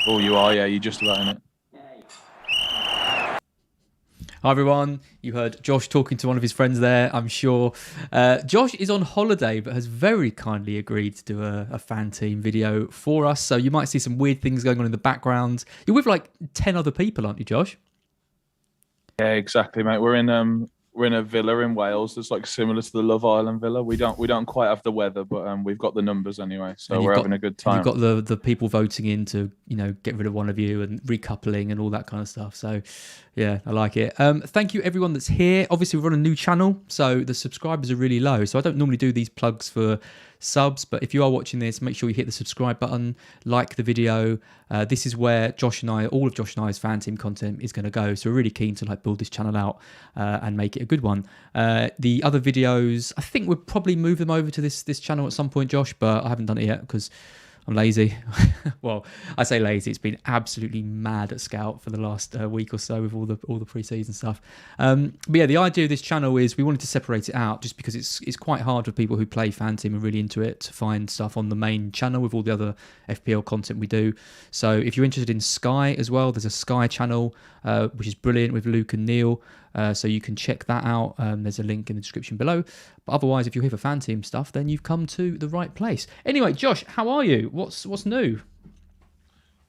Oh, you are, yeah. You're just about in it. Hi everyone, you heard Josh talking to one of his friends there, I'm sure. Josh is on holiday but has very kindly agreed to do a fan team video for us, so you might see some weird things going on in the background. You're with like 10 other people, aren't you, Josh? Yeah, exactly, mate. We're in a villa in Wales that's like similar to the Love Island villa. We don't quite have the weather, but we've got the numbers anyway, And so we're having a good you've time. got the people voting in to get rid of one of you and recoupling and all that kind of stuff. So yeah, I like it. Thank you everyone that's here. Obviously we're on a new channel, so the subscribers are really low. So I don't normally do these plugs for subs, but if you are watching this, make sure you hit the subscribe button, like the video. This is where all of Josh and I's fan team content is going to go. So we're really keen to like build this channel out and make it a good one. The other videos, I think we'll probably move them over to this channel at some point, Josh, but I haven't done it yet because I'm lazy. Well, I say lazy. It's been absolutely mad at Scout for the last week or so with all the pre-season stuff. But yeah, the idea of this channel is we wanted to separate it out just because it's quite hard for people who play FanTeam and really into it to find stuff on the main channel with all the other FPL content we do. So if you're interested in Sky as well, there's a Sky channel which is brilliant with Luke and Neil. So you can check that out. There's a link in the description below. But otherwise, if you're here for fan team stuff, then you've come to the right place. Anyway, Josh, how are you? What's new?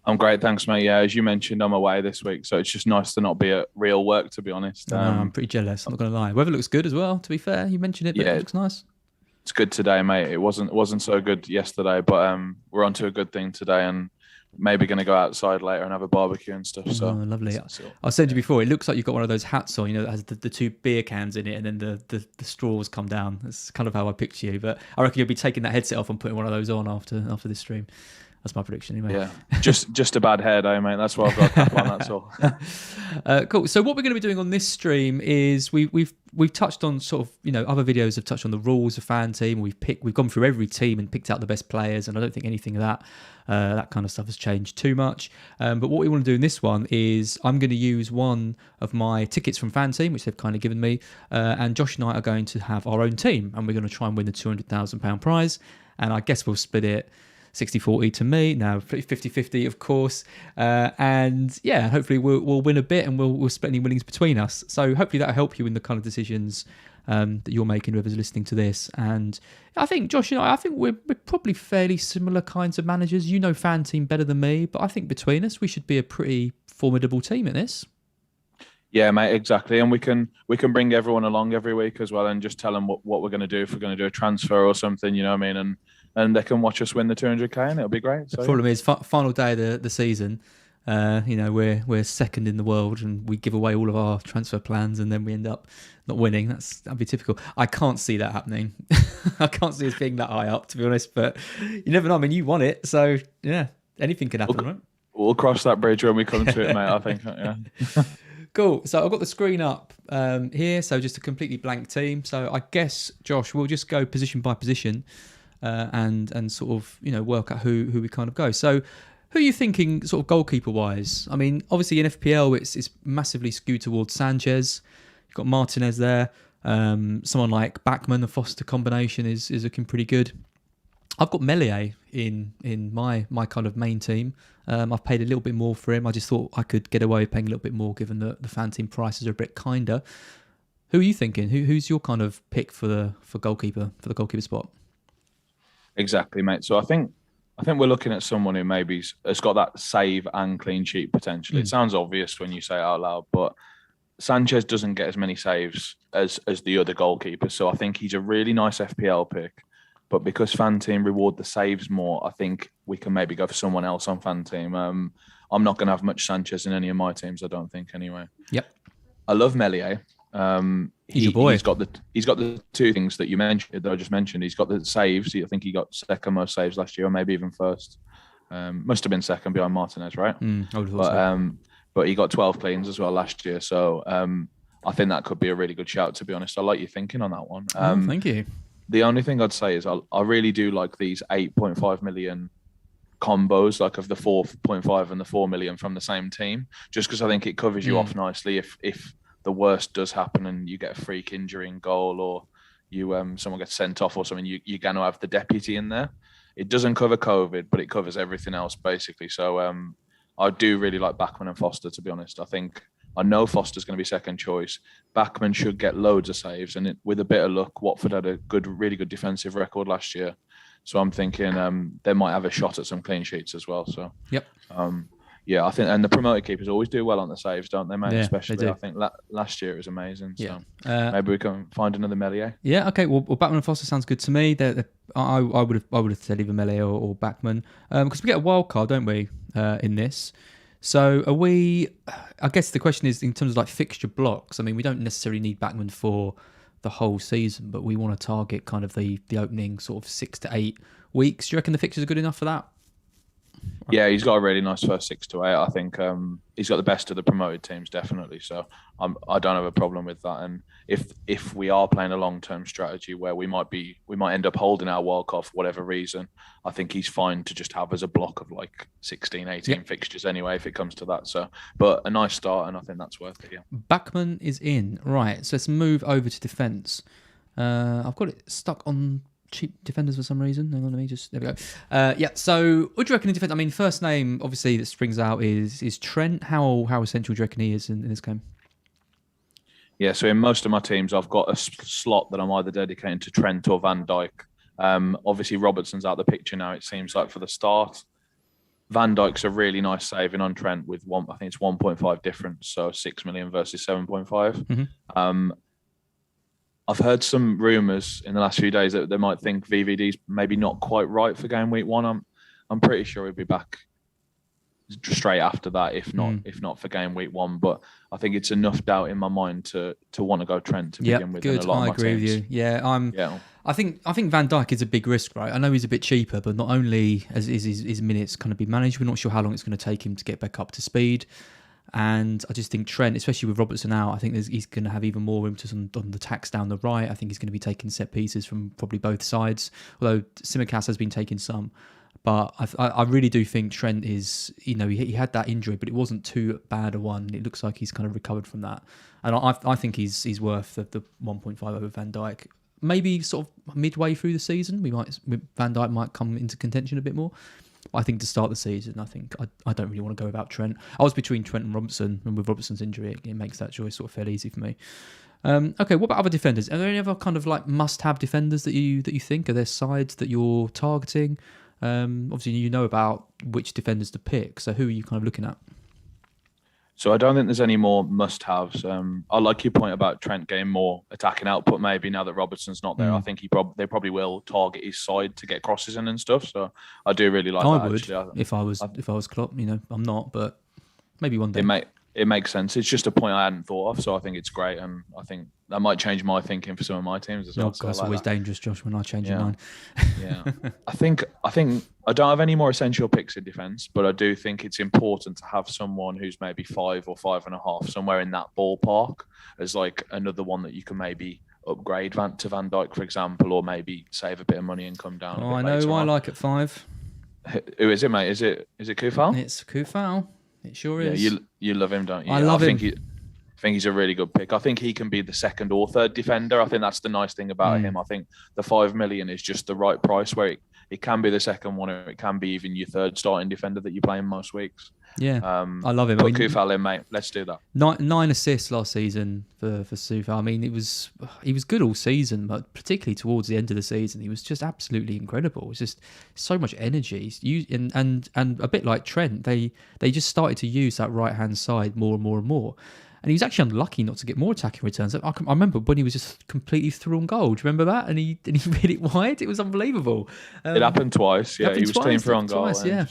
I'm great, thanks, mate. Yeah, as you mentioned, I'm away this week, so it's just nice to not be at real work, to be honest. I'm pretty jealous. I'm not going to lie. Weather looks good as well. To be fair, you mentioned it, but it Yeah, looks nice. it's good today, mate. It wasn't so good yesterday, but we're on to a good thing today, and maybe going to go outside later and have a barbecue and stuff. Oh, So, lovely. so I said to you yeah. before, it looks like you've got one of those hats on, that has the two beer cans in it and then the straws come down. That's kind of how I picture you. But I reckon you'll be taking that headset off and putting one of those on after this stream. That's my prediction anyway. Yeah, just a bad hair day, mate. That's why I've got a cap on. That's all. Cool. So what we're going to be doing on this stream is we've touched on sort of other videos have touched on the rules of fan team. We've gone through every team and picked out the best players, and I don't think anything of that kind of stuff has changed too much. But what we want to do in this one is I'm going to use one of my tickets from fan team, which they've kind of given me, and Josh and I are going to have our own team, and we're going to try and win the £200,000 prize. And I guess we'll split it 60-40 to me, now 50-50 of course, and yeah, hopefully we'll win a bit and we'll split any winnings between us. So hopefully that'll help you in the kind of decisions that you're making, whoever's listening to this. And I think Josh and I think we're probably fairly similar kinds of managers. You know fan team better than me, but I think between us we should be a pretty formidable team in this. Yeah, mate, exactly. And we can bring everyone along every week as well, and just tell them what we're going to do if we're going to do a transfer or something. You know what I mean? And they can watch us win the 200K, and it'll be great. The So yeah. problem is final day of the season. We're second in the world, and we give away all of our transfer plans, and then we end up not winning. That'd be typical. I can't see that happening. I can't see us being that high up, to be honest. But you never know. I mean, you won it, so yeah, anything can happen, right? We'll cross that bridge when we come to it, mate. I think. Yeah. Cool. So I've got the screen up here. So just a completely blank team. So I guess Josh, we'll just go position by position and sort of work out who we kind of go. So who are you thinking sort of goalkeeper wise? I mean, obviously in FPL it's massively skewed towards Sanchez. You've got Martinez there. Someone like Backman, the Foster combination is looking pretty good. I've got Melier in my kind of main team. I've paid a little bit more for him. I just thought I could get away with paying a little bit more given the fan team prices are a bit kinder. Who are you thinking? Who's your kind of pick for the goalkeeper spot? Exactly, mate. So I think we're looking at someone who maybe has got that save and clean sheet potential. It sounds obvious when you say it out loud, but Sanchez doesn't get as many saves as the other goalkeepers. So I think he's a really nice FPL pick. But because fan team reward the saves more, I think we can maybe go for someone else on fan team. I'm not going to have much Sanchez in any of my teams, I don't think, anyway. Yep. I love Melier. He's your boy. He's got the two things that you mentioned that I just mentioned. He's got the saves. I think he got second most saves last year, or maybe even first. Must have been second behind Martinez, right? I would have thought so. But he got 12 cleans as well last year. So I think that could be a really good shout, to be honest. I like your thinking on that one. Thank you. The only thing I'd say is I really do like these 8.5 million combos, like of the 4.5 and the 4 million from the same team, just because I think it covers you off nicely if the worst does happen and you get a freak injury in goal, or you someone gets sent off or something, you're going to have the deputy in there. It doesn't cover COVID, but it covers everything else basically. So I do really like Bachmann and Foster, to be honest. I know Foster's going to be second choice. Bachmann should get loads of saves, and with a bit of luck, Watford had a really good defensive record last year. So I'm thinking they might have a shot at some clean sheets as well. So yep. Yeah, I think, and the promoted keepers always do well on the saves, don't they, mate? Yeah, Especially, they do. I think last year it was amazing. So yeah. Maybe we can find another Melier. Yeah, okay. Well, Bachmann and Foster sounds good to me. I would have said either Melier or Bachmann, because we get a wild card, don't we, in this? So are we? I guess the question is in terms of like fixture blocks. I mean, we don't necessarily need Bachmann for the whole season, but we want to target kind of the opening sort of 6 to 8 weeks. Do you reckon the fixtures are good enough for that? Yeah, he's got a really nice first 6 to 8. I think he's got the best of the promoted teams, definitely. So I don't have a problem with that. And if we are playing a long-term strategy where we might end up holding our wild card for whatever reason, I think he's fine to just have as a block of like 16, 18 fixtures anyway, if it comes to that. So, but a nice start, and I think that's worth it. Yeah. Bachmann is in. Right, so let's move over to defence. I've got it stuck on cheap defenders for some reason. Hang on, let me just... There we go. Yeah, so what do you reckon in defence? I mean, first name, obviously, that springs out is Trent. How essential do you reckon he is in this game? Yeah, so in most of my teams, I've got a slot that I'm either dedicating to Trent or Van Dijk. Obviously, Robertson's out of the picture now, it seems like, for the start. Van Dijk's a really nice saving on Trent with I think it's 1.5 difference, so 6 million versus 7.5. Mm-hmm. I've heard some rumours in the last few days that they might think VVD's maybe not quite right for game week 1. I'm pretty sure he'll be back straight after that, if not for game week 1. But I think it's enough doubt in my mind to want to go Trent to begin with. Good. I agree with you. Yeah, I think Van Dijk is a big risk, right? I know he's a bit cheaper, but not only is his minutes kind of be managed, we're not sure how long it's going to take him to get back up to speed. And I just think Trent, especially with Robertson out, I think he's going to have even more impetus on the tacks down the right. I think he's going to be taking set pieces from probably both sides, although Tsimikas has been taking some. But I really do think Trent is, he had that injury, but it wasn't too bad a one. It looks like he's kind of recovered from that. And I think he's worth the 1.5 over Van Dijk. Maybe sort of midway through the season, Van Dijk might come into contention a bit more. I think to start the season, I don't really want to go without Trent. I was between Trent and Robertson, and with Robertson's injury, it makes that choice sort of fairly easy for me. Okay, what about other defenders? Are there any other kind of like must-have defenders that you think? Are there sides that you're targeting? Obviously, you know about which defenders to pick. So who are you kind of looking at? So I don't think there's any more must-haves. I like your point about Trent getting more attacking output. Maybe now that Robertson's not there, I think they probably will target his side to get crosses in and stuff. So I do really like that. I would, actually. if I was Klopp. I'm not, but maybe one day. It makes sense. It's just a point I hadn't thought of, so I think it's great, and I think that might change my thinking for some of my teams as well. Oh, God, it's always dangerous, Josh, when I change your mind. Yeah, I think I don't have any more essential picks in defence, but I do think it's important to have someone who's maybe 5 or 5.5, somewhere in that ballpark, as like another one that you can maybe upgrade to Van Dijk, for example, or maybe save a bit of money and come down. I know who I like at 5. Who is it, mate? Is it Kufal? It's Kufal. It sure is. Yeah, you love him, don't you? I love him. I think he's a really good pick. I think he can be the second or third defender. I think that's the nice thing about him. I think the 5 million is just the right price where it can be the second one, or it can be even your third starting defender that you play in most weeks. Yeah, I love him. Put Kufal in, mate. Let's do that. 9 assists last season for Kufal. I mean, he was good all season, but particularly towards the end of the season, he was just absolutely incredible. It's just so much energy. And a bit like Trent, they just started to use that right hand side more and more and more. And he was actually unlucky not to get more attacking returns. I remember when he was just completely through on goal. Do you remember that? And he hit it wide. It was unbelievable. It happened twice. Yeah, he was clean through on goal. Twice, yeah.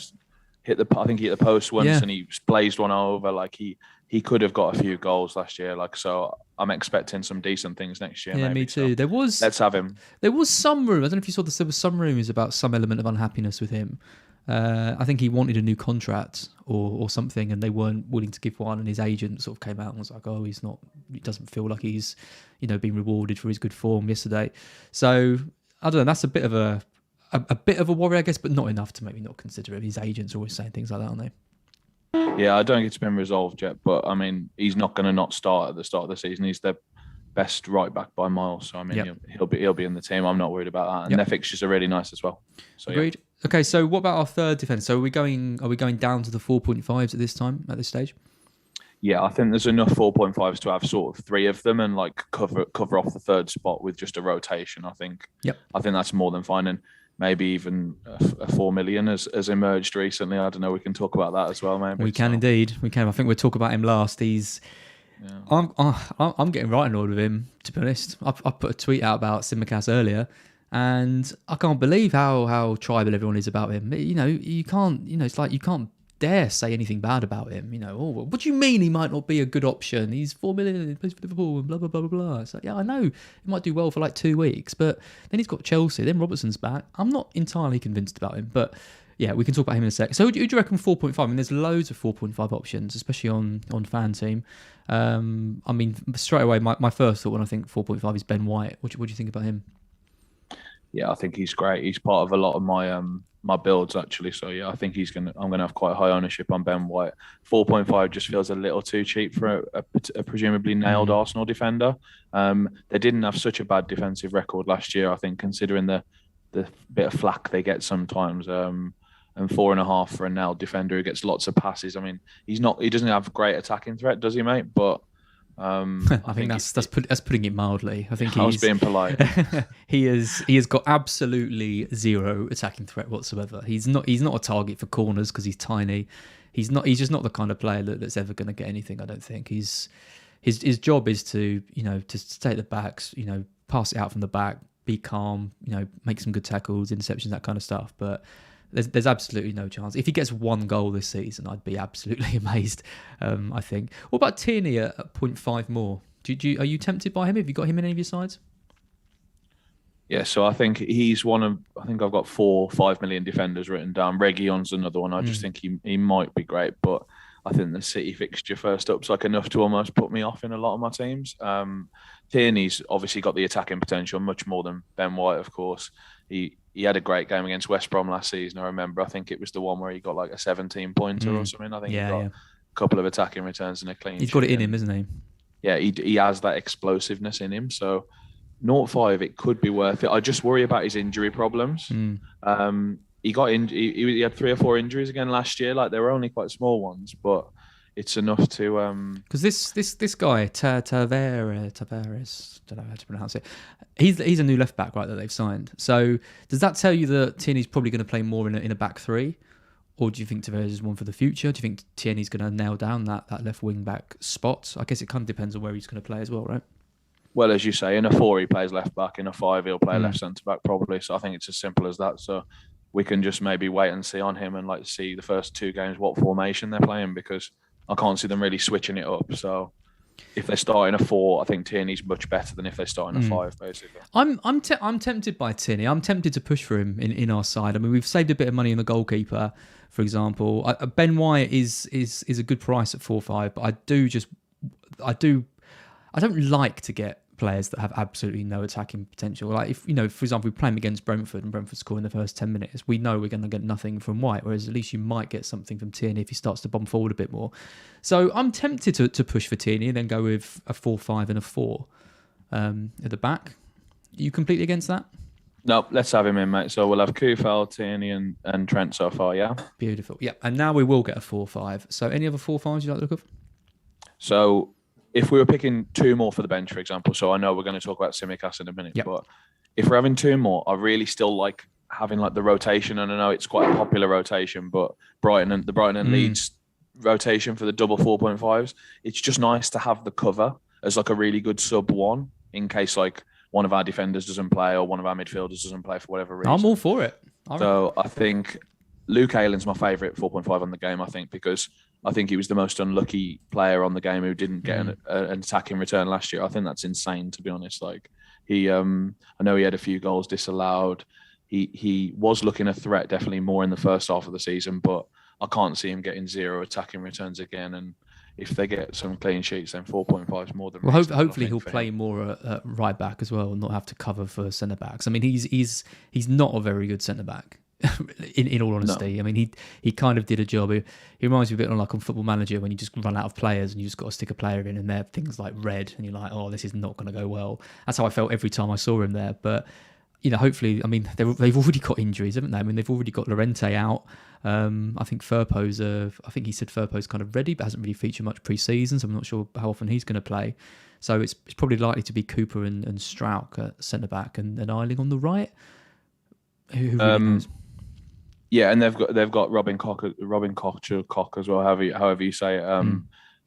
I think he hit the post once, and he blazed one over. Like he could have got a few goals last year. Like, so I'm expecting some decent things next year. Yeah, maybe. Me too. So let's have him. There was some rumour. I don't know if you saw this. There was some rumours about some element of unhappiness with him. I think he wanted a new contract or something, and they weren't willing to give one. And his agent sort of came out and was like, "Oh, he doesn't feel like he's, being rewarded for his good form yesterday." So I don't know. That's a bit of a worry, I guess, but not enough to maybe not consider it. His agents are always saying things like that, aren't they? Yeah, I don't think it's been resolved yet, but I mean, he's not going to not start at the start of the season. He's best right back by miles. So I mean, Yep. he'll be in the team. I'm not worried about that. And Yep. their fixtures are really nice as well. So Agreed. yeah. Okay, so what about our third defence? So are we going down to the 4.5s at this stage? Yeah, I think there's enough 4.5s to have sort of three of them and like cover off the third spot with just a rotation. I think. Yep. I think that's more than fine. And maybe even a 4 million has emerged recently. I don't know. We can talk about that as well. Maybe we can indeed. We can. I think we'll talk about him last. I'm getting right annoyed with him, to be honest. I put a tweet out about Simicast earlier, and I can't believe how tribal everyone is about him. You can't. It's like you can't dare say anything bad about him. What do you mean he might not be a good option? He's 4 million, he plays for Liverpool, and blah blah blah blah blah. It's like, yeah, I know he might do well for like 2 weeks, but then he's got Chelsea. Then Robertson's back. I'm not entirely convinced about him, but. Yeah, we can talk about him in a sec. So, who do you reckon 4.5? I mean, there's loads of 4.5 options, especially on FanTeam. I mean, straight away, my first thought when I think 4.5 is Ben White. What do you think about him? Yeah, I think he's great. He's part of a lot of my builds actually. So yeah, I think I'm gonna have quite high ownership on Ben White. 4.5 just feels a little too cheap for a presumably nailed Arsenal defender. They didn't have such a bad defensive record last year, I think, considering the bit of flack they get sometimes. And 4.5 for a nailed defender who gets lots of passes. I mean, he doesn't have great attacking threat, does he, mate? But I think that's putting it mildly. I think I was being polite. he has got absolutely zero attacking threat whatsoever. He's not a target for corners because he's tiny. He's just not the kind of player that's ever going to get anything. I don't think. His job is to stay at the backs, pass it out from the back, be calm, make some good tackles, interceptions, that kind of stuff. But there's absolutely no chance. If he gets one goal this season, I'd be absolutely amazed. I think. What about Tierney at 0.5 more? Are you tempted by him? Have you got him in any of your sides? Yeah, so I think he's one of. I think I've got 4-5 million defenders written down. Reguilon's another one. I just think he might be great, but I think the City fixture first up's like enough to almost put me off in a lot of my teams. Tierney's obviously got the attacking potential much more than Ben White, of course. He had a great game against West Brom last season. I remember. I think it was the one where he got like a 17-pointer or something. I think he got a couple of attacking returns and a clean sheet. He's got it in him, isn't he? Yeah, he has that explosiveness in him. So 0.5, it could be worth it. I just worry about his injury problems. He got he had 3 or 4 injuries again last year. Like they were only quite small ones, but it's enough to because this guy Tavares, don't know how to pronounce it. He's a new left back, right, that they've signed. So does that tell you that Tierney's probably going to play more in a back three, or do you think Tavares is one for the future? Do you think Tierney's going to nail down that left wing back spot? I guess it kind of depends on where he's going to play as well, right? Well, as you say, in a 4 he plays left back, in a 5 he'll play left centre back probably. So I think it's as simple as that. So we can just maybe wait and see on him and like see the first 2 games what formation they're playing, because I can't see them really switching it up. So if they start in a 4, I think Tierney's much better than if they start in a 5, basically. I'm tempted by Tierney. I'm tempted to push for him in our side. I mean, we've saved a bit of money on the goalkeeper, for example. Ben White is a good price at 4.5, but I don't like to get players that have absolutely no attacking potential. Like if for example, we play him against Brentford and Brentford score in the first 10 minutes, we know we're going to get nothing from White, whereas at least you might get something from Tierney if he starts to bomb forward a bit more. So I'm tempted to push for Tierney and then go with a 4.5 and a 4 at the back. Are you completely against that? No, let's have him in, mate. So we'll have Kufal, Tierney and Trent so far, yeah? Beautiful. Yeah, and now we will get a 4.5. So any other 4.5s you like the look of? So if we were picking 2 more for the bench, for example, so I know we're going to talk about Simicast in a minute, but if we're having 2 more, I really still like having like the rotation, and I know it's quite a popular rotation, but the Brighton and Leeds rotation for the double 4.5s, it's just nice to have the cover as like a really good sub 1 in case like one of our defenders doesn't play or one of our midfielders doesn't play for whatever reason. I'm all for it. So I think Luke Aylin's my favourite 4.5 on the game, I think, because I think he was the most unlucky player on the game who didn't get an attacking return last year. I think that's insane, to be honest. Like he, I know he had a few goals disallowed. He was looking a threat definitely more in the first half of the season, but I can't see him getting 0 attacking returns again. And if they get some clean sheets, then 4.5 is more than. Well, hopefully he'll play more at right back as well, and not have to cover for centre backs. I mean, he's not a very good centre back. in all honesty. No. I mean, he kind of did a job. He reminds me a bit of like on Football Manager when you just run out of players and you just got to stick a player in and they're things like red and you're like, oh, this is not going to go well. That's how I felt every time I saw him there. But, hopefully, I mean, they've already got injuries, haven't they? I mean, they've already got Llorente out. I think I think he said Firpo's kind of ready, but hasn't really featured much pre-season, so I'm not sure how often he's going to play. So it's probably likely to be Cooper and Strauch at centre-back and Eiling on the right. Who really knows? Yeah, and they've got Robin Koch as well, however you say it.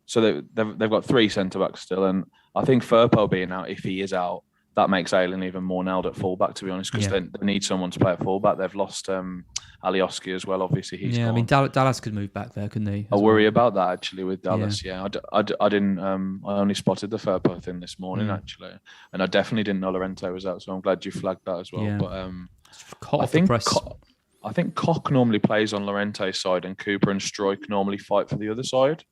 So they've got 3 centre backs still, and I think Firpo being out, if he is out, that makes Aylan even more nailed at fullback, to be honest, because they need someone to play at fullback. They've lost Alioski as well. Obviously, he's gone. I mean Dallas could move back there, couldn't he? I worry about that actually with Dallas. Yeah, I didn't. I only spotted the Firpo thing this morning actually, and I definitely didn't know Llorente was out. So I'm glad you flagged that as well. Yeah. But I think Koch normally plays on Llorente's side, and Cooper and Struijk normally fight for the other side.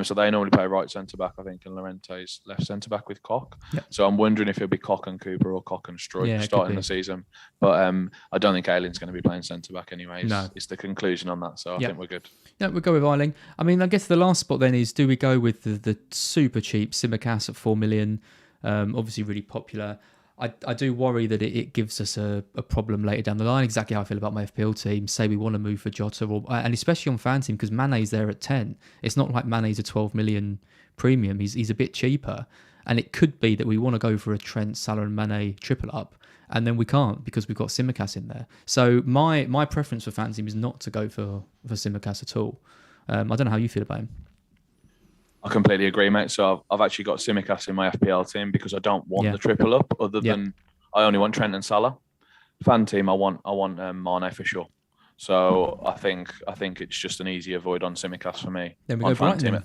So they normally play right centre back, I think, and Llorente's left centre back with Koch. Yep. So I'm wondering if it'll be Koch and Cooper or Koch and Struijk starting the season. But I don't think Aylin's going to be playing centre back anyway. No. It's the conclusion on that. So I think we're good. Yeah, we'll go with Eiling. I mean, I guess the last spot then is, do we go with the super cheap Tsimikas at 4 million? Obviously really popular. I do worry that it gives us a problem later down the line. Exactly how I feel about my FPL team. Say we want to move for Jota, and especially on FanTeam, because Mane's there at 10. It's not like Mane's a 12 million premium. He's a bit cheaper. And it could be that we want to go for a Trent, Salah and Mane triple up, and then we can't because we've got Tsimikas in there. So my preference for FanTeam is not to go for Tsimikas at all. I don't know how you feel about him. I completely agree, mate. So I've actually got Tsimikas in my FPL team because I don't want the triple up. Other than I only want Trent and Salah. FanTeam, I want Mane for sure. So I think it's just an easy avoid on Tsimikas for me. Then we go Brighton.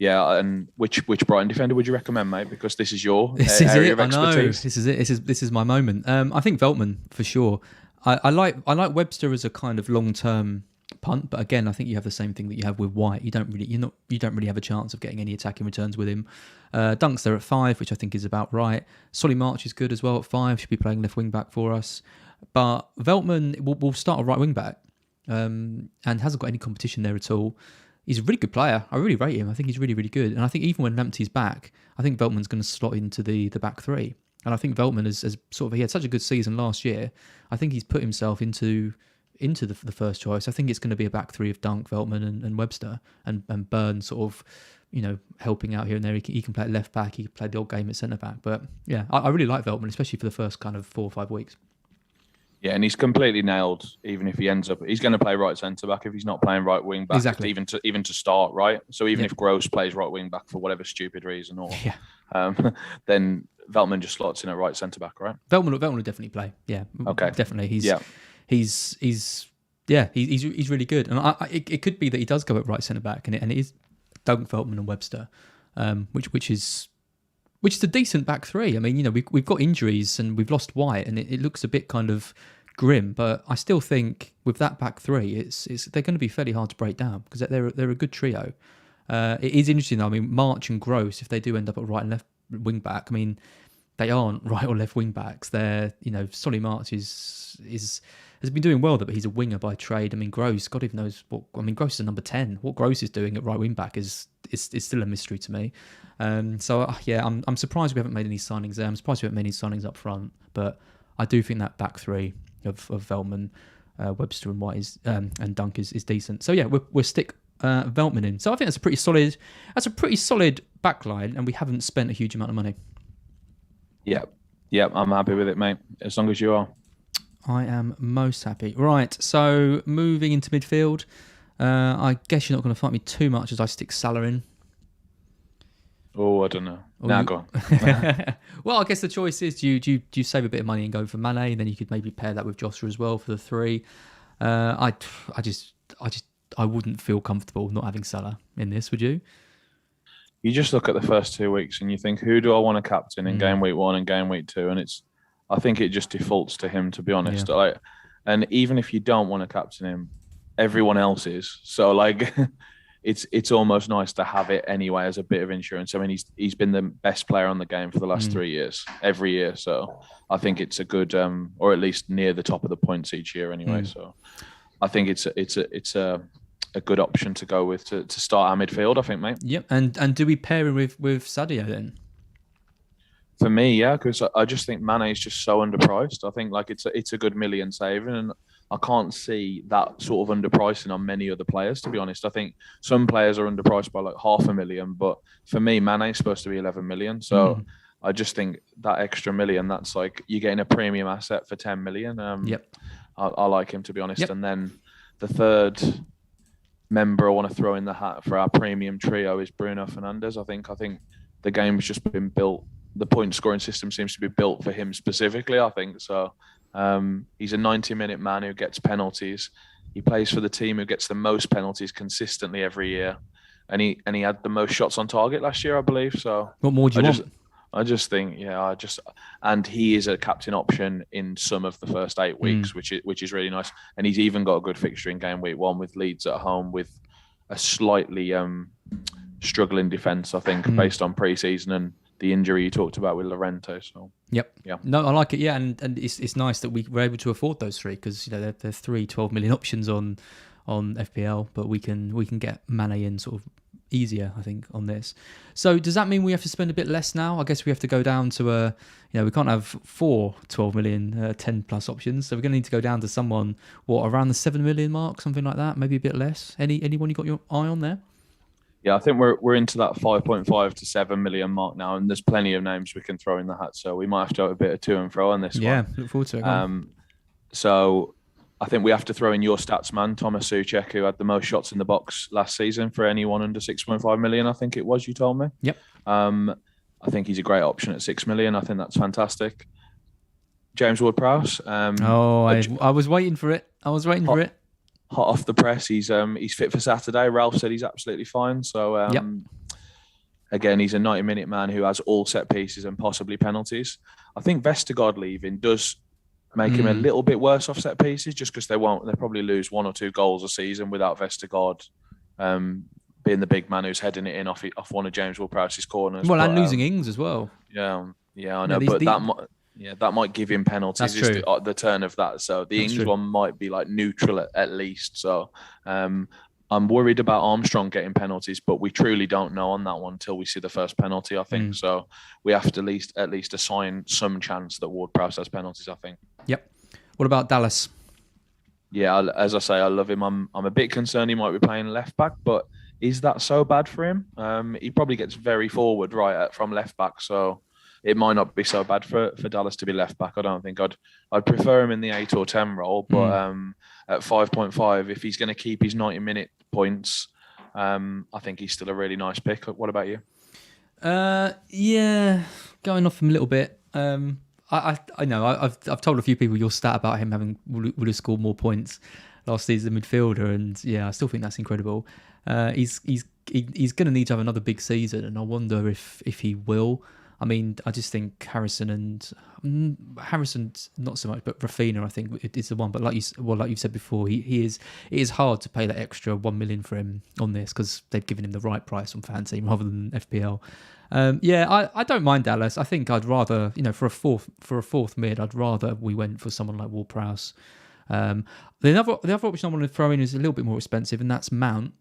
Yeah, and which Brighton defender would you recommend, mate? Because this is your area of expertise. This is it. This is my moment. I think Veltman for sure. I like Webster as a kind of long-term punt, but again, I think you have the same thing that you have with White. You don't really have a chance of getting any attacking returns with him. Dunk's there at 5, which I think is about right. Solly March is good as well at 5. Should be playing left wing back for us. But Veltman will start a right wing back, and hasn't got any competition there at all. He's a really good player. I really rate him. I think he's really, really good. And I think even when Lamptey's back, I think Veltman's going to slot into the back 3. And I think Veltman has sort of, he had such a good season last year. I think he's put himself into the first choice. I think it's going to be a back 3 of Dunk, Veltman and Webster, and Burn sort of, helping out here and there. He can play at left back. He can play the odd game at centre back. But yeah, I really like Veltman, especially for the first kind of 4 or 5 weeks. Yeah, and he's completely nailed. Even if he ends up, he's going to play right centre back if he's not playing right wing back. Exactly. Even to start, right. So even if Gross plays right wing back for whatever stupid reason, or then Veltman just slots in at right centre back, right? Veltman will definitely play. Yeah. Okay. Definitely. He's really good, and it could be that he does go at right centre back, and it is Doug Veltman and Webster, which is a decent back 3. I mean, we've got injuries and we've lost White, and it looks a bit kind of grim, but I still think with that back 3, they're going to be fairly hard to break down because they're a good trio. It is interesting though. I mean, March and Gross, if they do end up at right and left wing back, I mean, they aren't right or left wing backs. They're Solly March has been doing well, but he's a winger by trade. I mean, Gross, God even knows what. I mean, Gross is a number 10. What Gross is doing at right wing back is still a mystery to me. I'm surprised we haven't made any signings there. I'm surprised we haven't made any signings up front. But I do think that back 3 of Veltman, Webster, and White and Dunk is decent. So yeah, we'll stick Veltman in. So I think that's a pretty solid back line, and we haven't spent a huge amount of money. Yeah, I'm happy with it, mate. As long as you are. I am most happy. Right, so moving into midfield, I guess you're not going to fight me too much as I stick Salah in. Oh, I don't know. Go on. Well, I guess the choice is, do you save a bit of money and go for Mane, and then you could maybe pair that with Jota as well for the 3. I wouldn't feel comfortable not having Salah in this, would you? You just look at the first 2 weeks and you think, who do I want to captain in game week 1 and game week 2? And I think it just defaults to him, to be honest. Yeah. And even if you don't want to captain him, everyone else is. So it's almost nice to have it anyway as a bit of insurance. I mean, he's been the best player on the game for the last 3 years, every year. So I think it's a good, or at least near the top of the points each year anyway. So I think it's a good option to go with to start our midfield, I think, mate. Yep. And do we pair him with Sadio then? For me, yeah, because I just think Mane is just so underpriced. I think like it's a good million saving, and I can't see that sort of underpricing on many other players, to be honest. I think some players are underpriced by like 500,000, but for me, Mane is supposed to be 11 million. So I just think that extra million, that's like you're getting a premium asset for 10 million. Yep. I like him, to be honest. Yep. And then the third member I want to throw in the hat for our premium trio is Bruno Fernandes. I think the game's just been built. The point scoring system seems to be built for him specifically, I think. So he's a 90-minute man who gets penalties. He plays for the team who gets the most penalties consistently every year. And he had the most shots on target last year, I believe. So what more do you want? I just think, and he is a captain option in some of the first 8 weeks, which is really nice. And he's even got a good fixture in game week 1 with Leeds at home with a slightly struggling defence, I think, based on pre-season and the injury you talked about with Llorente. So yeah, no, I like it. Yeah, and it's nice that we were able to afford those 3 because there's 3 12 million options on FPL, but we can get Mane in sort of easier, I think, on this. So does that mean we have to spend a bit less now? I guess we have to go down to we can't have 4 12 million 10 plus options, so we're going to need to go down to someone around the 7 million mark, something like that, maybe a bit less. Anyone you got your eye on there? Yeah, I think we're into that 5.5 to 7 million mark now, and there's plenty of names we can throw in the hat. So we might have to have a bit of to and fro on this one. Yeah, look forward to it. So I think we have to throw in your stats man, Thomas Souček, who had the most shots in the box last season for anyone under 6.5 million. I think it was, you told me. Yep. I think he's a great option at 6 million. I think that's fantastic. James Ward-Prowse. I was waiting for it. Hot off the press, he's fit for Saturday. Ralph said he's absolutely fine. So again, he's a 90-minute man who has all set pieces and possibly penalties. I think Vestergaard leaving does make him a little bit worse off set pieces, just because they'll probably lose 1 or 2 goals a season without Vestergaard being the big man who's heading it in off one of James Ward-Prowse's corners. Well, and losing Ings as well. Yeah, I know, that might give him penalties. That's true. The turn of that. So the Ings one might be like neutral at least. So I'm worried about Armstrong getting penalties, but we truly don't know on that one until we see the first penalty, I think. So we have to at least assign some chance that Ward-Prowse has penalties, I think. Yep. What about Dallas? Yeah, as I say, I love him. I'm a bit concerned he might be playing left back, but is that so bad for him? He probably gets very forward from left back, so it might not be so bad for Dallas to be left back. I don't think I'd prefer him in the 8 or 10 role, but at 5.5, if he's going to keep his 90-minute points, I think he's still a really nice pick. What about you? Yeah, going off him a little bit. I know I've told a few people your stat about him would have scored more points last season midfielder, and yeah, I still think that's incredible. He's going to need to have another big season, and I wonder if he will. I mean, I just think Harrison not so much, but Rafinha I think is the one. But like you've said before, it is hard to pay that extra 1 million for him on this because they've given him the right price on FanTeam rather than FPL. I don't mind Dallas. I think I'd rather, for a fourth mid, I'd rather we went for someone like Ward-Prowse. The other option I want to throw in is a little bit more expensive, and that's Mount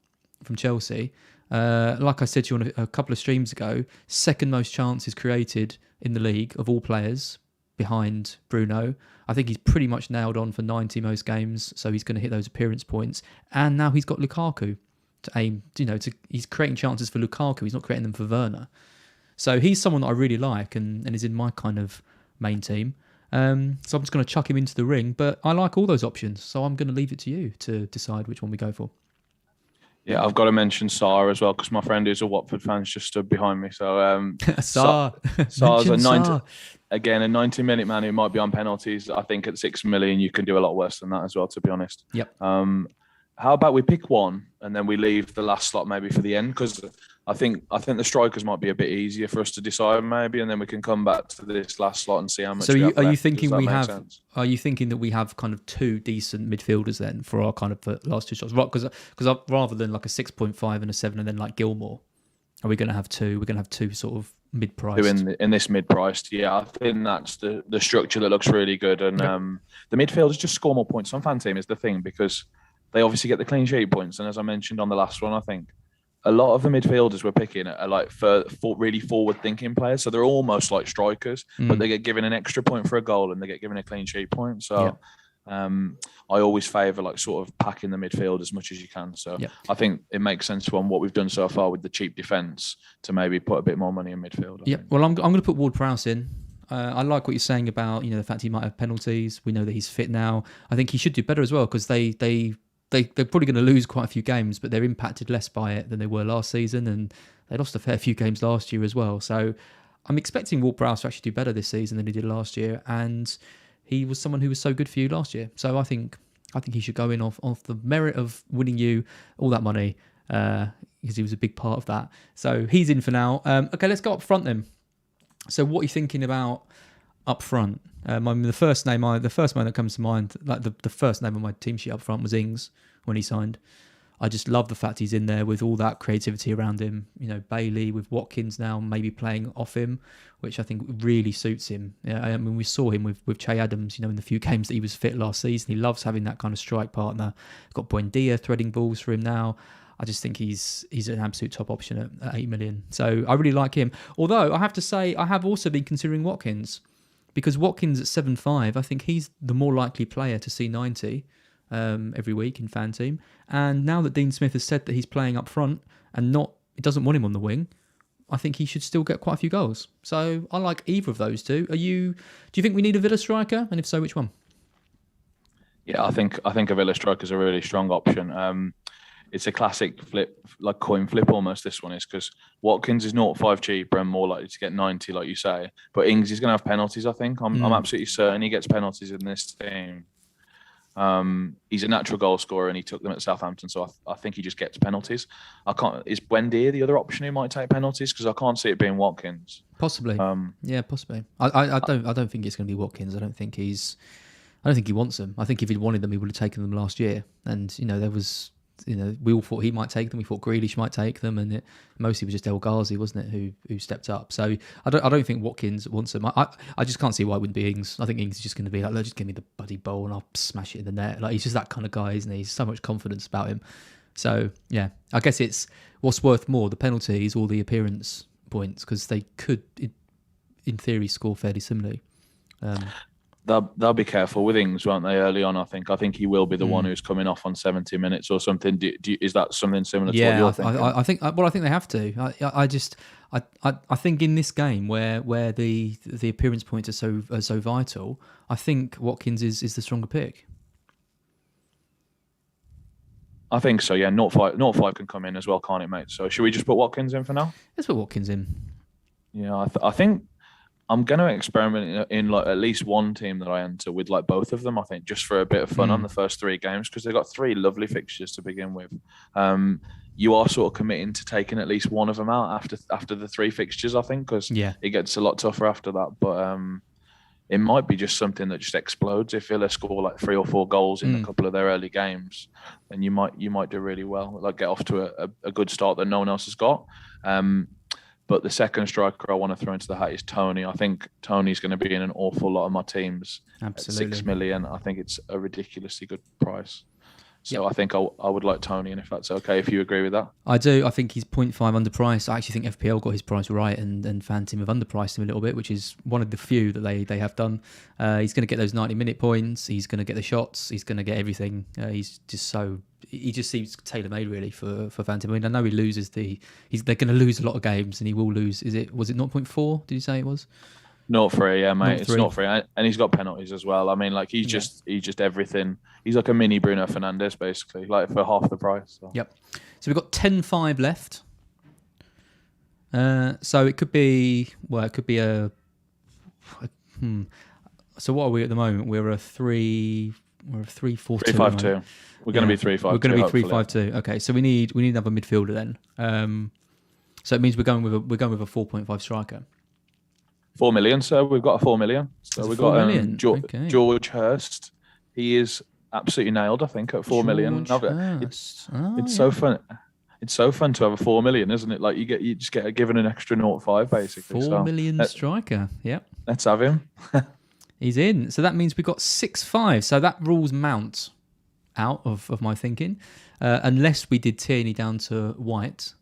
from Chelsea. Like I said to you on a couple of streams ago, second most chances created in the league of all players behind Bruno. I think he's pretty much nailed on for 90 most games, so he's going to hit those appearance points. And now he's got Lukaku to aim, he's creating chances for Lukaku. He's not creating them for Werner. So he's someone that I really like and is in my kind of main team. So I'm just going to chuck him into the ring, but I like all those options. So I'm going to leave it to you to decide which one we go for. Yeah, I've got to mention Sarr as well because my friend who's a Watford fan just stood behind me. So Sarr's a 90-minute man who might be on penalties. I think at 6 million you can do a lot worse than that as well, to be honest. Yep. How about we pick one and then we leave the last slot maybe for the end? Because I think the strikers might be a bit easier for us to decide maybe, and then we can come back to this last slot and see how much. So we have are you left. thinking Does that we make have? sense? Are you thinking that we have kind of two decent midfielders then for our kind of last two shots? Right, because rather than like a 6.5 and a 7 and then like Gilmore, are we going to have two? We're going to have two sort of mid-priced. In this mid-priced, yeah, I think that's the structure that looks really good, and the midfielders just score more points on FanTeam is the thing, because they obviously get the clean sheet points, and as I mentioned on the last one, I think a lot of the midfielders we're picking are like for really forward-thinking players, so they're almost like strikers, but they get given an extra point for a goal and they get given a clean sheet point. So I always favour like sort of packing the midfield as much as you can. So I think it makes sense from what we've done so far with the cheap defence to maybe put a bit more money in midfield. Yeah, well, I'm going to put Ward-Prowse in. I like what you're saying about the fact he might have penalties. We know that he's fit now. I think he should do better as well, because they're probably going to lose quite a few games, but they're impacted less by it than they were last season, and they lost a fair few games last year as well. So I'm expecting Ward-Prowse to actually do better this season than he did last year, and he was someone who was so good for you last year. So I think he should go in off the merit of winning you all that money, because he was a big part of that. So he's in for now. Okay, let's go up front then. So what are you thinking about up front? I mean, the first name that comes to mind, like the first name on my team sheet up front was Ings when he signed. I just love the fact he's in there with all that creativity around him. Bailey with Watkins now maybe playing off him, which I think really suits him. Yeah, I mean, we saw him with Che Adams, in the few games that he was fit last season. He loves having that kind of strike partner. Got Buendia threading balls for him now. I just think he's an absolute top option at 8 million. So I really like him. Although I have to say, I have also been considering Watkins, because Watkins at 7.5, I think he's the more likely player to see 90 every week in FanTeam. And now that Dean Smith has said that he's playing up front and he doesn't want him on the wing, I think he should still get quite a few goals. So I like either of those two. Do you think we need a Villa striker? And if so, which one? Yeah, I think a Villa striker is a really strong option. It's a classic flip, like coin flip almost, this one is, because Watkins is 0.5 cheaper and more likely to get 90, like you say. But Ings is going to have penalties, I think. I'm absolutely certain he gets penalties in this team. He's a natural goal scorer and he took them at Southampton, so I think he just gets penalties. Is Buendia the other option who might take penalties? Because I can't see it being Watkins. Possibly. Possibly. I don't think it's going to be Watkins. I don't think he wants them. I think if he'd wanted them, he would have taken them last year. And there was, we all thought he might take them. We thought Grealish might take them, and it mostly was just El Ghazi, wasn't it, who stepped up. So I don't think Watkins wants them. I just can't see why it wouldn't be Ings. I think Ings is just going to be like, just give me the bloody ball and I'll smash it in the net. Like, he's just that kind of guy, isn't he? He's so much confidence about him. So yeah, I guess it's what's worth more, the penalties or the appearance points, because they could, in theory, score fairly similarly. They'll be careful with Ings, won't they? Early on, I think he will be the one who's coming off on 70 minutes or something. Is that something similar to what you're thinking? I think. Well, I think they have to. I think in this game where the appearance points are so vital, I think Watkins is the stronger pick. I think so. Yeah, 0.5 can come in as well, can't it, mate? So should we just put Watkins in for now? Let's put Watkins in. Yeah, I think I'm going to experiment in like at least one team that I enter with like both of them, I think, just for a bit of fun on the first 3 games, because they've got 3 lovely fixtures to begin with. You are sort of committing to taking at least one of them out after the 3 fixtures, I think, because it gets a lot tougher after that. But it might be just something that just explodes. If Villa score like 3 or 4 goals in a couple of their early games, then you might do really well, like get off to a good start that no one else has got. But the second striker I want to throw into the hat is Tony. I think Tony's going to be in an awful lot of my teams. Absolutely. At 6 million. I think it's a ridiculously good price. So I think I would like Tony, and if that's okay, if you agree with that. I do. I think he's 0.5 underpriced. I actually think FPL got his price right, and FanTeam have underpriced him a little bit, which is one of the few that they have done. He's going to get those 90-minute points. He's going to get the shots. He's going to get everything. He just seems tailor-made really for FanTeam. I mean, I know he loses they're going to lose a lot of games, and he will lose. Was it 0.4? Did you say it was? 0.3, yeah, mate. It's 0.3, and he's got penalties as well. I mean, like he's just everything. He's like a mini Bruno Fernandes, basically, like for half the price. So. Yep. So we've got 10.5 left. So it could be a. So what are we at the moment? We're a 3. We're a 3-4-2. 3-5-2. We're going to be 3-5-2. We're going to be 3-5-2. Okay, so we need another midfielder then. So it means we're going with a 4.5 striker. 4 million, so we've got a 4 million. So we've got George Hurst. He is absolutely nailed, I think, at 4 million. It's so fun. It's so fun to have a 4 million, isn't it? Like you just get given an extra 0.5 basically. 4 million striker. Yep. Let's have him. He's in. So that means we've got 6-5. So that rules Mount out of my thinking, unless we did Tierney down to White.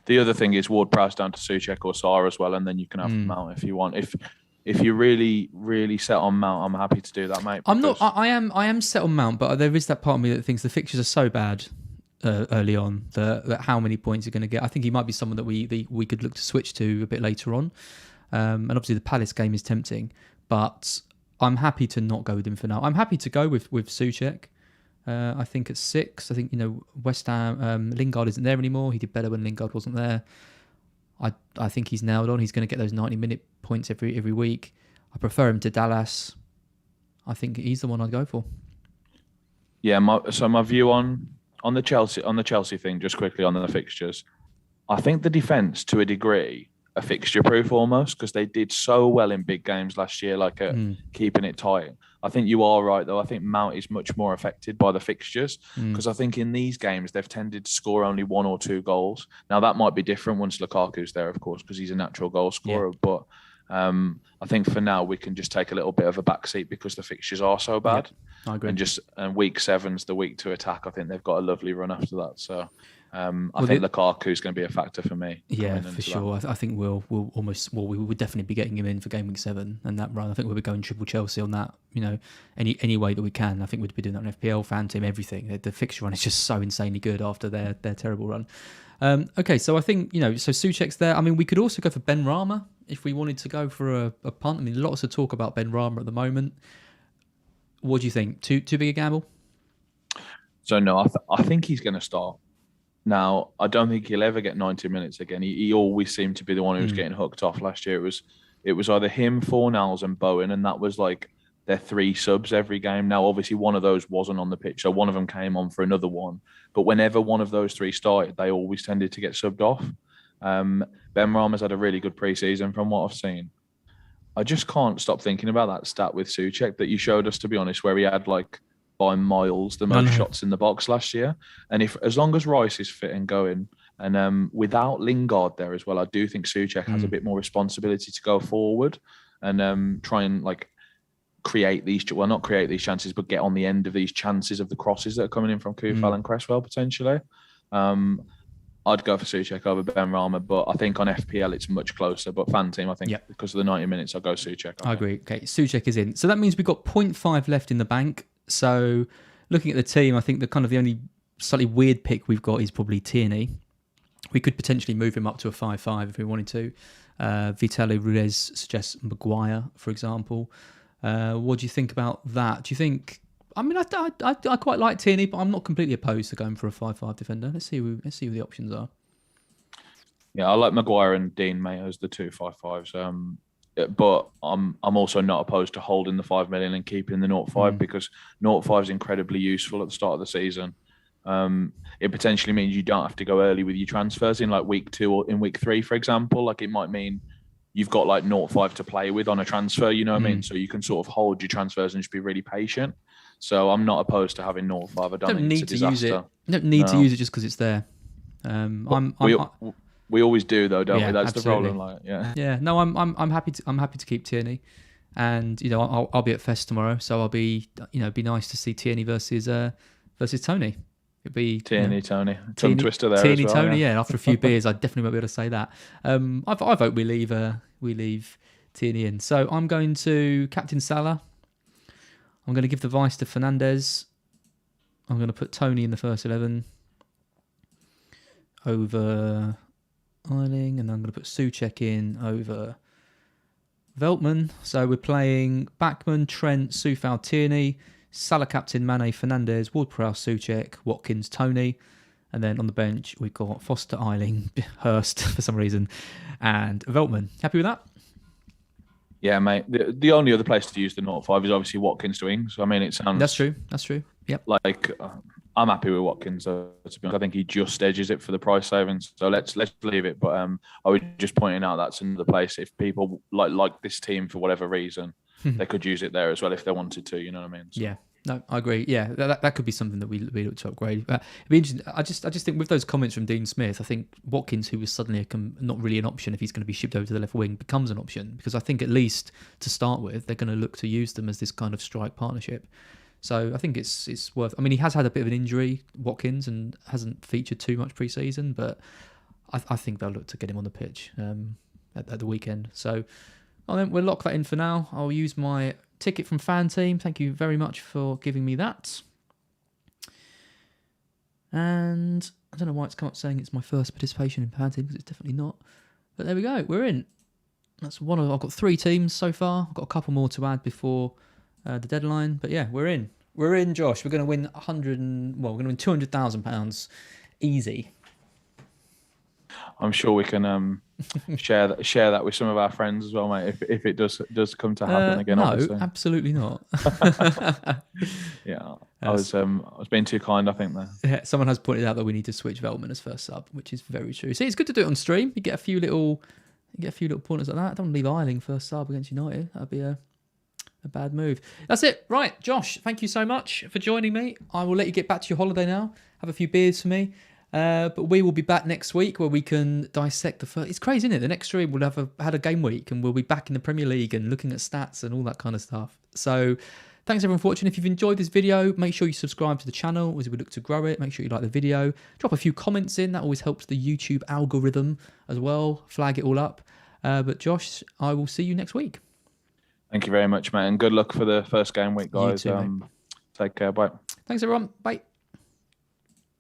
The other thing is Ward-Prowse down to Souček or Sarr as well, and then you can have Mount if you want. If you're really, really set on Mount, I'm happy to do that, mate. I'm not. I am set on Mount, but there is that part of me that thinks the fixtures are so bad early on that how many points you're going to get. I think he might be someone that we could look to switch to a bit later on. And obviously the Palace game is tempting, but I'm happy to not go with him for now. I'm happy to go with Souček. I think at 6. I think West Ham Lingard isn't there anymore. He did better when Lingard wasn't there. I think he's nailed on. He's going to get those 90-minute points every week. I prefer him to Dallas. I think he's the one I'd go for. Yeah. My view on the Chelsea thing, just quickly on the fixtures. I think the defence, to a degree, are fixture-proof almost, because they did so well in big games last year, like keeping it tight. I think you are right, though. I think Mount is much more affected by the fixtures, because I think in these games, they've tended to score only 1 or 2 goals. Now, that might be different once Lukaku's there, of course, because he's a natural goal scorer. Yeah. But I think for now, we can just take a little bit of a backseat because the fixtures are so bad. Yeah, I agree. And week 7's the week to attack. I think they've got a lovely run after that. So I think Lukaku's going to be a factor for me. Yeah, for sure. I think we would definitely be getting him in for game week 7 and that run. I think we'll be going triple Chelsea on that. Any way that we can. I think we'd be doing that on FPL, FanTeam, everything. The fixture run is just so insanely good after their terrible run. Okay, so I think so Souček's there. I mean, we could also go for Ben Rama if we wanted to go for a punt. I mean, lots of talk about Ben Rama at the moment. What do you think? Too big a gamble? So no, I think he's going to start. Now, I don't think he'll ever get 90 minutes again. He always seemed to be the one who was getting hooked off last year. It was either him, Fornals and Bowen, and that was like their 3 subs every game. Now, obviously, one of those wasn't on the pitch, so one of them came on for another one. But whenever one of those 3 started, they always tended to get subbed off. Ben Rama's had a really good pre-season from what I've seen. I just can't stop thinking about that stat with Souček that you showed us, to be honest, where he had like by miles the most shots in the box last year. And as long as Rice is fit and going, and without Lingard there as well, I do think Souček has a bit more responsibility to go forward and try and like not create these chances, but get on the end of these chances of the crosses that are coming in from Kufal and Cresswell potentially. I'd go for Souček over Ben Rama, but I think on FPL it's much closer. But FanTeam, I think because of the 90 minutes, I'll go Souček. I agree. Okay, Souček is in. So that means we've got 0.5 left in the bank. So looking at the team, I think the only slightly weird pick we've got is probably Tierney. We could potentially move him up to a 5-5 if we wanted to. Vitaly Ruiz suggests Maguire, for example. What do you think about that? Do you think... I mean, I quite like Tierney, but I'm not completely opposed to going for a 5-5 defender. Let's see who the options are. Yeah, I like Maguire and Dean, mate, as the 2 5-5s. But I'm also not opposed to holding the 5 million and keeping the 0.5 because 0.5 is incredibly useful at the start of the season. It potentially means you don't have to go early with your transfers in like week 2 or in week 3, for example. Like it might mean you've got like 0.5 to play with on a transfer, you know what I mean? So you can sort of hold your transfers and just be really patient. So I'm not opposed to having 0.5. I don't think it's a disaster. You don't need to use it just because it's there. We always do though, don't we? That's absolutely. the problem. Yeah. No, I'm happy to keep Tierney, and I'll be at Fest tomorrow, so I'll be it'd be nice to see Tierney versus Tony. It'd be Tony tongue twister there. Tierney, as well, Tony. Yeah, after a few beers, I definitely won't be able to say that. I vote we leave Tierney in. So I'm going to captain Salah. I'm going to give the vice to Fernandes. I'm going to put Tony in the first 11 over Eiling, and I'm going to put Souček in over Veltman. So we're playing Backman, Trent, Soufal, Tierney, Salah captain, Mane, Fernandes, Ward-Prowse, Souček, Watkins, Tony. And then on the bench, we've got Foster, Eiling, Hurst for some reason, and Veltman. Happy with that? Yeah, mate. The only other place to use the 0.5 is obviously Watkins to Ings. I mean, it That's sounds true. That's true. Yep. like I'm happy with Watkins. To be honest, I think he just edges it for the price savings. So let's leave it. But I was just pointing out that's another place if people like this team for whatever reason, they could use it there as well if they wanted to. You know what I mean? So. Yeah. No, I agree. Yeah, that could be something that we look to upgrade. It'd be interesting. I just think with those comments from Dean Smith, I think Watkins, who was suddenly not really an option if he's going to be shipped over to the left wing, becomes an option because I think at least to start with they're going to look to use them as this kind of strike partnership. So I think it's worth. I mean, he has had a bit of an injury, Watkins, and hasn't featured too much pre-season, but I think they'll look to get him on the pitch at the weekend. So then we'll lock that in for now. I'll use my ticket from FanTeam. Thank you very much for giving me that. And I don't know why it's come up saying it's my first participation in FanTeam because it's definitely not. But there we go. We're in. That's one of. I've got 3 teams so far. I've got a couple more to add before the deadline. But yeah, we're in. We're in, Josh. We're going to win we're going to win £200,000 easy. I'm sure we can share that with some of our friends as well, mate. If it does come to happen again, no, obviously. Absolutely not. Yeah, I was being too kind, I think there. Yeah, someone has pointed out that we need to switch Veltman as first sub, which is very true. See, it's good to do it on stream. You get a few little pointers like that. I don't want to leave Eiling first sub against United. That'd be a bad move. That's it. Right, Josh, thank you so much for joining me. I will let you get back to your holiday now. Have a few beers for me. But we will be back next week where we can dissect the first. It's crazy, isn't it? The next stream we'll have had a game week and we'll be back in the Premier League and looking at stats and all that kind of stuff. So thanks everyone for watching. If you've enjoyed this video, make sure you subscribe to the channel as we look to grow it. Make sure you like the video. Drop a few comments in. That always helps the YouTube algorithm as well. Flag it all up. But Josh, I will see you next week. Thank you very much, mate. And good luck for the first game week, guys. You too, mate. Take care. Bye. Thanks, everyone. Bye.